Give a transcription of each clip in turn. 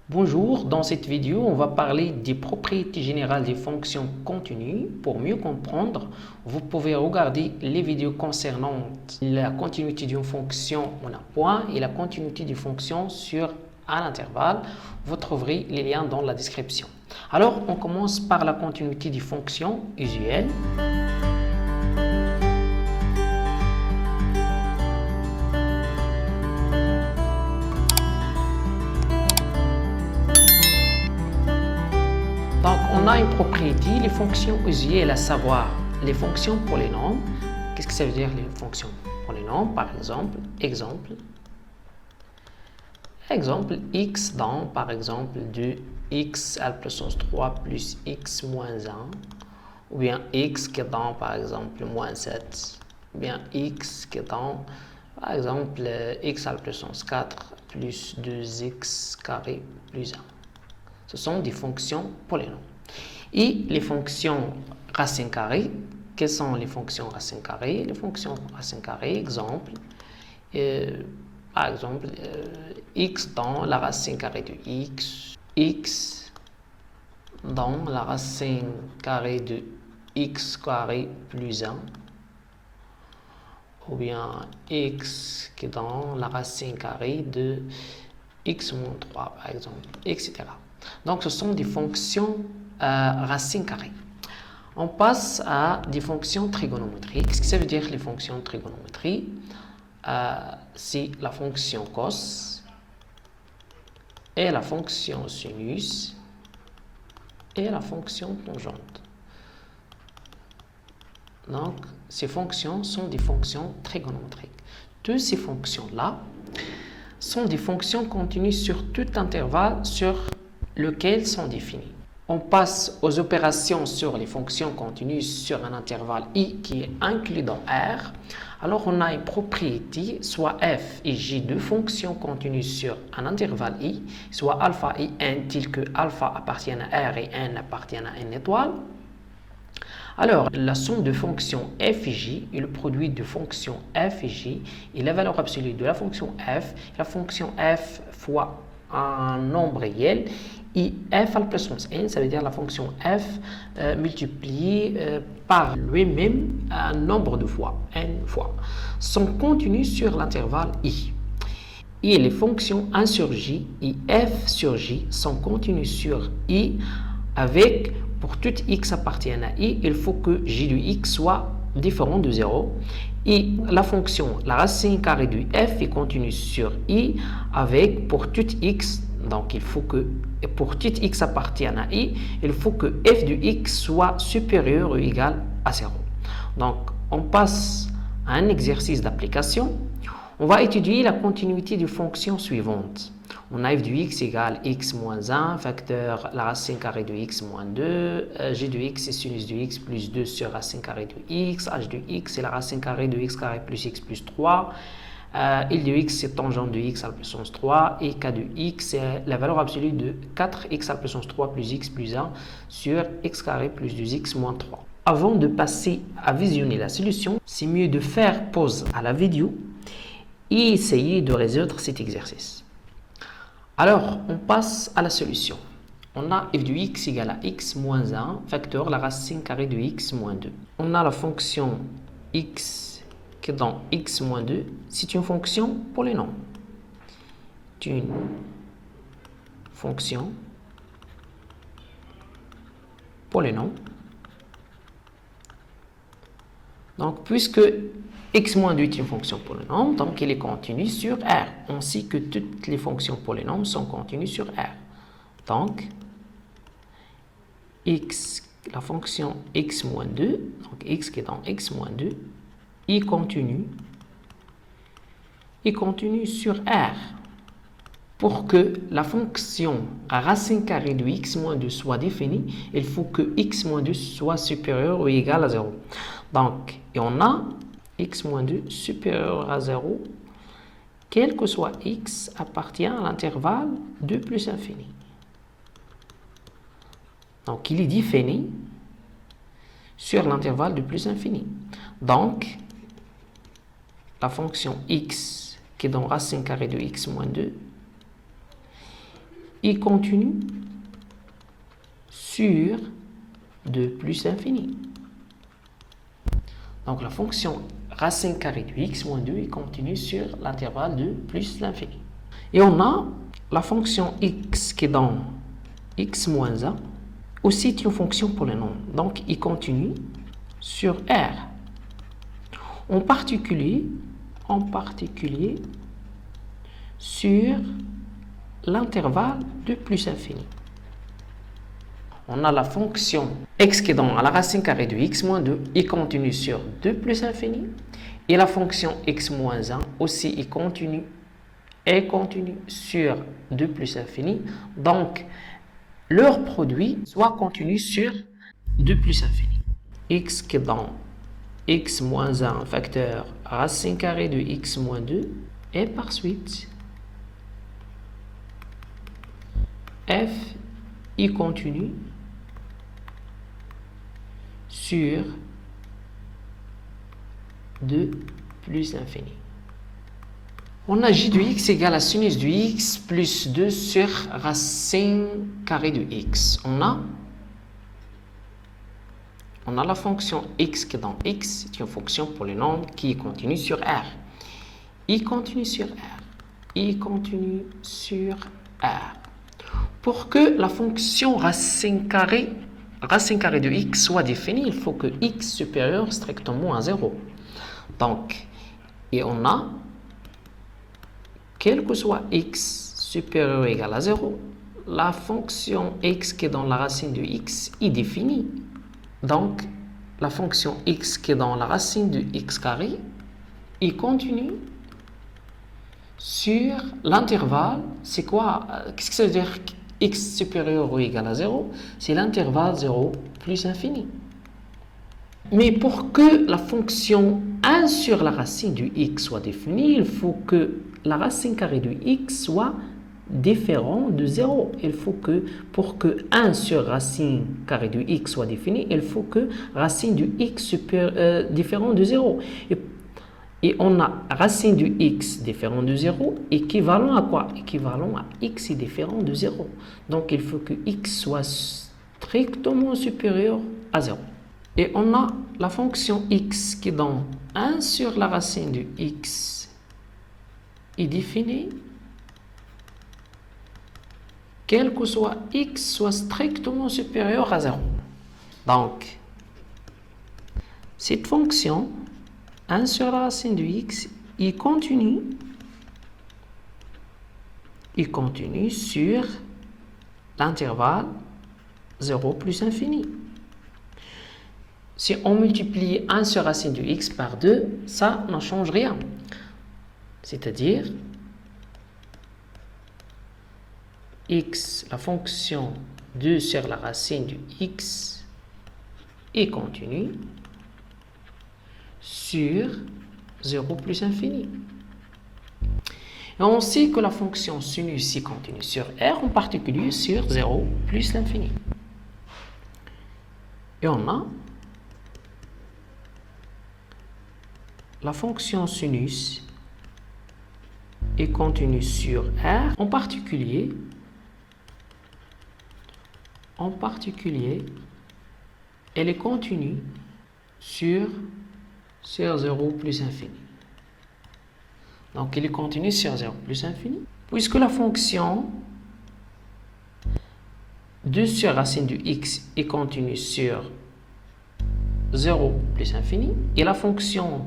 Bonjour, dans cette vidéo, on va parler des propriétés générales des fonctions continues. Pour mieux comprendre, vous pouvez regarder les vidéos concernant la continuité d'une fonction en un point et la continuité d'une fonction sur un intervalle. Vous trouverez les liens dans la description. Alors, on commence par la continuité des fonctions usuelles. Donc, on a une propriété, les fonctions usuelles, à savoir les fonctions polynômes. Qu'est-ce que ça veut dire les fonctions polynômes? Par exemple, exemple x dans, par exemple, de x à la puissance 3 plus x moins 1, ou bien x qui est dans, par exemple, moins 7, ou bien x qui est dans, par exemple, x à la puissance 4 plus 2x carré plus 1. Ce sont des fonctions polynômes. Et les fonctions racine carrée, quelles sont les fonctions racine carrée? Les fonctions racine carrée, exemple, par exemple, x dans la racine carrée de x, x dans la racine carrée de x carré plus 1, ou bien x qui est dans la racine carrée de x moins 3, par exemple, etc. Donc, ce sont des fonctions racines carrées. On passe à des fonctions trigonométriques. Qu'est-ce que ça veut dire les fonctions trigonométriques? C'est la fonction cos et la fonction sinus et la fonction tangente. Donc, ces fonctions sont des fonctions trigonométriques. Toutes ces fonctions-là sont des fonctions continues sur tout intervalle sur lequel sont définies. On passe aux opérations sur les fonctions continues sur un intervalle i qui est inclus dans R. Alors, on a une propriété, soit f et j de fonctions continues sur un intervalle i, soit alpha et n, tel que alpha appartient à R et n appartient à n étoile. Alors, la somme de fonctions f et j est le produit de fonctions f et j et la valeur absolue de la fonction f fois un nombre réel et f à la puissance n, ça veut dire la fonction f multipliée par lui-même un nombre de fois, n fois, sont continues sur l'intervalle i. Et les fonctions 1 sur j et f sur j sont continues sur i avec, pour tout x appartient à i, il faut que j de x soit différent de 0. Et la fonction, la racine carrée de f est continue sur i avec, pour tout x, donc il faut que, pour tout x appartient à i, il faut que f de x soit supérieur ou égal à 0. Donc, on passe à un exercice d'application. On va étudier la continuité des fonctions suivantes. On a f de x égale x moins 1, facteur la racine carrée de x moins 2, g de x et sinus de x plus 2 sur racine carrée de x, h de x est la racine carrée de x carré plus x plus 3, L de x c'est tangente de x à la puissance 3 et k de x c'est la valeur absolue de 4x à la puissance 3 plus x plus 1 sur x carré plus 2x moins 3. Avant de passer à visionner la solution, c'est mieux de faire pause à la vidéo et essayer de résoudre cet exercice. Alors, on passe à la solution. On a f de x égale à x moins 1, facteur la racine carrée de x moins 2. On a la fonction x qui est dans x moins 2. C'est une fonction polynôme. C'est une fonction polynôme. Donc, puisque x moins 2 est une fonction polynôme, donc elle est continue sur R. On sait que toutes les fonctions polynômes sont continues sur R. Donc, x, la fonction x moins 2, donc x qui est dans x moins 2, est continue sur R. Pour que la fonction à racine carrée de x moins 2 soit définie, il faut que x moins 2 soit supérieur ou égal à 0. Donc, et on a x moins 2 supérieur à 0, quel que soit x, appartient à l'intervalle 2 plus infini. Donc, il est défini sur l'intervalle 2 plus infini. Donc, la fonction x qui est dans racine carrée de x moins 2 i continu sur 2 plus l'infini. Donc la fonction racine carrée de x moins 2 est continue sur l'intervalle de plus l'infini. Et on a la fonction x qui est dans x moins 1, aussi est une fonction polynôme. Donc il continue sur R. En particulier sur l'intervalle de plus infini. On a la fonction x qui est dans la racine carrée de x moins 2, il continue sur 2 plus infini. Et la fonction x moins 1 aussi est continue sur 2 plus infini. Donc, leur produit soit continu sur 2 plus infini. X qui est dans x moins 1 facteur racine carrée de x moins 2 et par suite f y continue sur 2 plus l'infini. On a j de x égale à sinus de x plus 2 sur racine carrée de x. On a la fonction x qui est dans x, c'est une fonction polynôme qui continue sur R. Il continue sur R. Il continue sur R. Pour que la fonction racine carrée de x soit définie, il faut que x supérieur strictement à 0. Donc, et on a, quel que soit x supérieur ou égal à 0, la fonction x qui est dans la racine de x est définie. Donc, la fonction x qui est dans la racine de x carré, il continue sur l'intervalle. C'est quoi? Qu'est-ce que ça veut dire x supérieur ou égal à 0? C'est l'intervalle 0 plus infini. Mais pour que la fonction 1 sur la racine de x soit définie, il faut que la racine carrée de x soit différent de 0. Il faut que, pour que 1 sur racine carrée de x soit définie, il faut que racine de x différent de 0. Et on a racine de x différent de 0 équivalent à quoi? Équivalent à x est différent de 0. Donc il faut que x soit strictement supérieur à 0. Et on a la fonction x qui donne 1 sur la racine de x est définie quel que soit x soit strictement supérieur à 0. Donc, cette fonction 1 sur la racine de x, il continue sur l'intervalle 0 plus infini. Si on multiplie 1 sur racine de x par 2, ça ne change rien. C'est-à-dire, x, la fonction 2 sur la racine de x est continue sur 0 plus infini. Et on sait que la fonction sinus est continue sur R, en particulier sur 0 plus l'infini. Et on a la fonction sinus est continue sur R, en particulier, elle est continue sur 0 plus infini. Donc, elle est continue sur 0 plus infini. Puisque la fonction 2 sur racine de x est continue sur 0 plus infini, et la fonction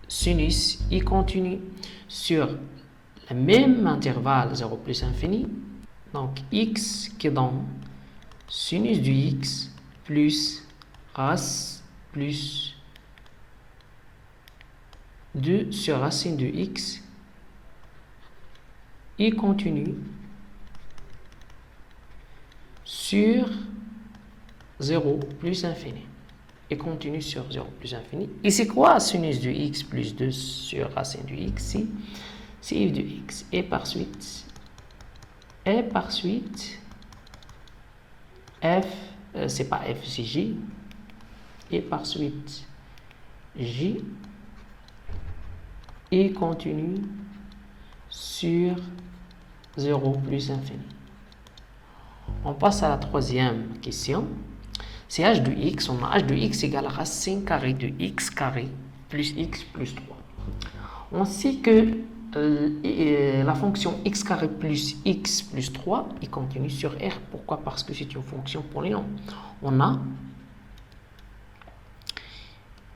sinus est continue sur le même intervalle 0 plus infini. Donc, x qui est dans sinus de x plus race plus 2 sur racine de x est continue sur 0 plus infini. Et continue sur 0 plus infini. Et c'est quoi sinus de x plus 2 sur racine de x? C'est f de x. Et par suite, f, c'est pas f, c'est j. Et par suite, j et continue sur 0 plus infini. On passe à la troisième question. C'est h de x. On a h de x égale à racine carrée de x carré plus x plus 3. On sait que la fonction x carré plus x plus 3 est continue sur R. Pourquoi? Parce que c'est une fonction polynomiale. On a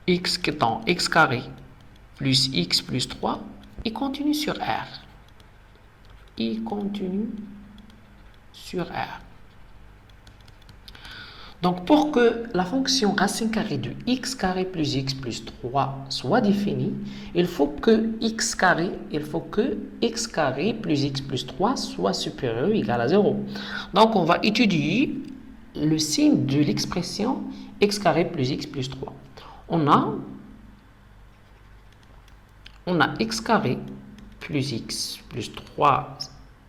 x qui est dans x carré plus x plus 3 est continue sur R. Il continue sur R. Donc, pour que la fonction racine carrée de x carré plus x plus 3 soit définie, il faut que x carré plus x plus 3 soit supérieur ou égal à 0. Donc, on va étudier le signe de l'expression x carré plus x plus 3. On a x carré plus x plus 3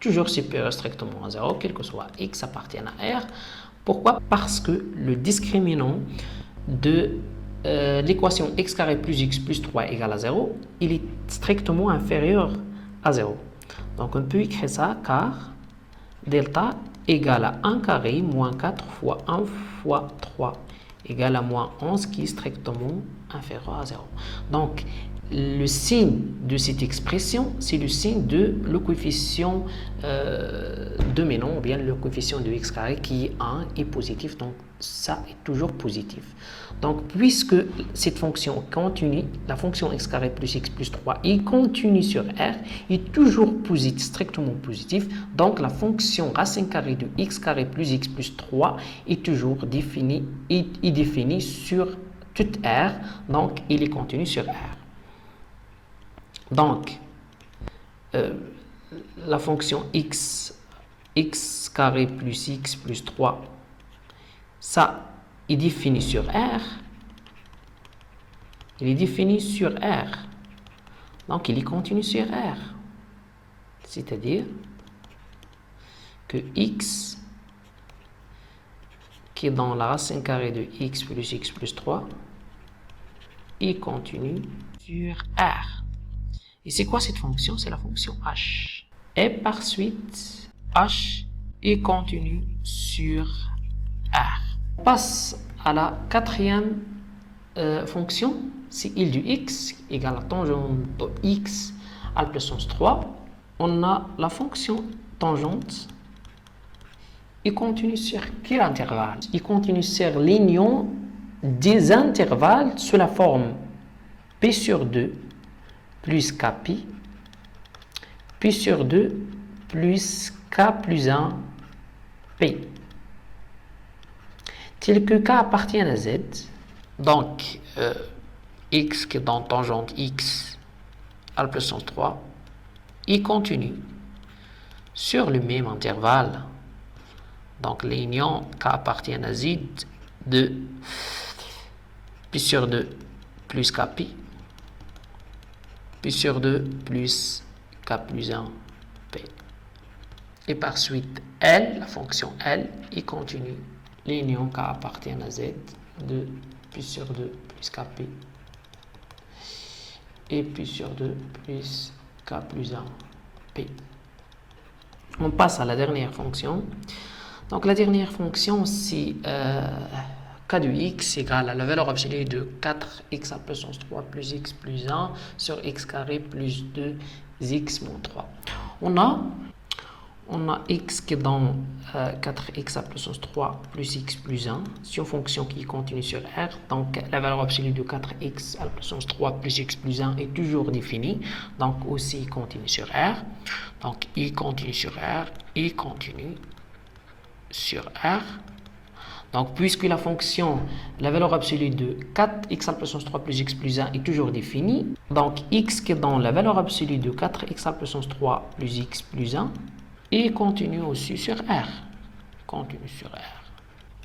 toujours supérieur strictement à 0, quel que soit x appartienne à R. Pourquoi? Parce que le discriminant de l'équation x carré plus x plus 3 égale à 0, il est strictement inférieur à 0. Donc on peut écrire ça car delta égale à 1 carré moins 4 fois 1 fois 3 égale à moins 11 qui est strictement inférieur à 0. Donc le signe de cette expression, c'est le signe de le coefficient dominant, ou bien le coefficient de x carré qui est 1 est positif, donc ça est toujours positif. Donc puisque cette fonction continue, la fonction x carré plus x plus 3 est continue sur R, est toujours positif, strictement positif, donc la fonction racine carrée de x carré plus x plus 3 est toujours définie, est définie sur toute R, donc il est continu sur R. Donc, la fonction x carré plus x plus 3, ça est défini sur R. Il est défini sur R. Donc, il est continu sur R. C'est-à-dire que x qui est dans la racine carrée de x plus 3 est continu sur R. Et c'est quoi cette fonction? C'est la fonction h. Et par suite, h est continu sur R. On passe à la quatrième fonction. C'est il du x égale à tangente de x à la puissance 3. On a la fonction tangente. Il continue sur quel intervalle? Il continue sur l'union des intervalles sous la forme p sur 2 plus kpi, pi sur 2 plus k plus 1 p. Tel que k appartient à z, donc x qui est dans tangente x à la puissance 3, il continue sur le même intervalle. Donc l'union k appartient à z de pi sur 2 plus kpi, pi sur 2 plus k plus 1 p. Et par suite, L, la fonction L, il continue l'union k appartient à z de pi sur 2 plus kp et pi sur 2 plus k plus 1 p. On passe à la dernière fonction. Donc la dernière fonction, c'est k de x égale à la valeur absolue de 4x à la puissance 3 plus x plus 1 sur x carré plus 2x moins 3. On a x qui est dans 4x à la puissance 3 plus x plus 1. C'est une fonction qui continue sur R. Donc la valeur absolue de 4x à la puissance 3 plus x plus 1 est toujours définie. Donc aussi il continue sur R. Donc il continue sur R. Il continue sur R. Donc, puisque la fonction, la valeur absolue de 4x à la puissance 3 plus x plus 1 est toujours définie, donc x qui est dans la valeur absolue de 4x à la puissance 3 plus x plus 1, et continue aussi sur R. Continue sur R.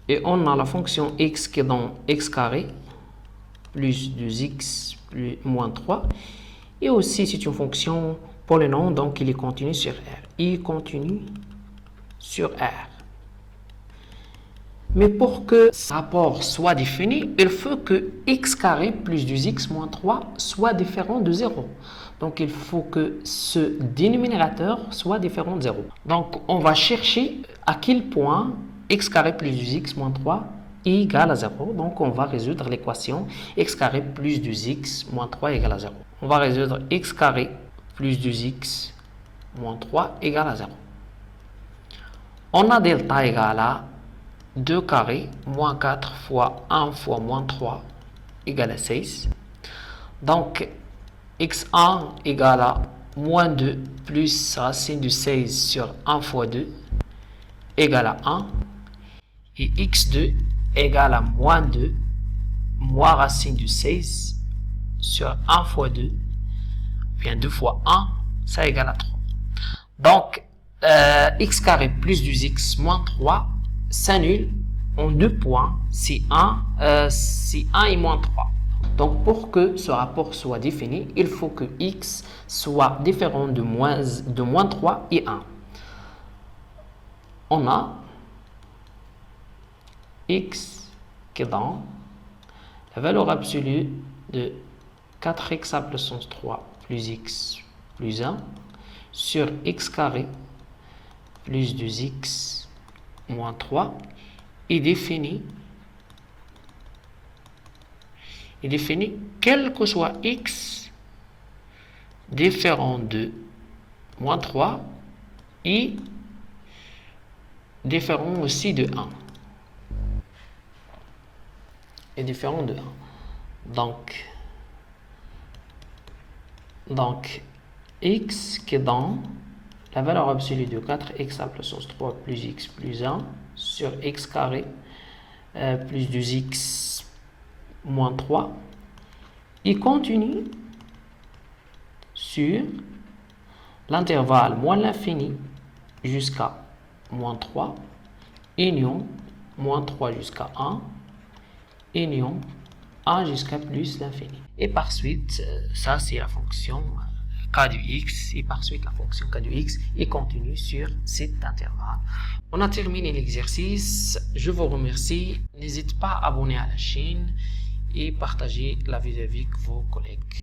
Et on a la fonction x qui est dans x carré plus 2x plus moins 3, et aussi c'est une fonction polynôme, donc il est continu sur R. Il continue sur R. Mais pour que ce rapport soit défini, il faut que x carré plus 2x moins 3 soit différent de 0. Donc, il faut que ce dénominateur soit différent de 0. Donc, on va chercher à quel point x carré plus 2x moins 3 est égal à 0. Donc, on va résoudre l'équation x carré plus 2x moins 3 égale à 0. On va résoudre x carré plus 2x moins 3 égale à 0. On a delta égale à 2 carré moins 4 fois 1 fois moins 3 égale à 16. Donc, x1 égale à moins 2 plus racine de 16 sur 1 fois 2 égale à 1. Et x2 égale à moins 2 moins racine de 16 sur 1 fois 2, bien 2 fois 1, ça égale à 3. Donc, x carré plus 2x moins 3 s'annule en 2 points si 1 et moins 3. Donc, pour que ce rapport soit défini, il faut que x soit différent de moins 3 et 1. On a x qui est dans la valeur absolue de 4x à puissance 3 plus x plus 1 sur x carré plus 2x moins 3 est défini quel que soit x différent de moins 3 et différent aussi de 1. Est différent de 1. Donc x qui est dans la valeur absolue de 4x à puissance 3 plus x plus 1 sur x carré plus 2x moins 3 et continue sur l'intervalle moins l'infini jusqu'à moins 3 union moins 3 jusqu'à 1 union 1 jusqu'à plus l'infini. Et par suite, ça c'est la fonction k de x, et par suite la fonction k de x est continue sur cet intervalle. On a terminé l'exercice. Je vous remercie. N'hésitez pas à abonner à la chaîne et partager la vidéo avec vos collègues.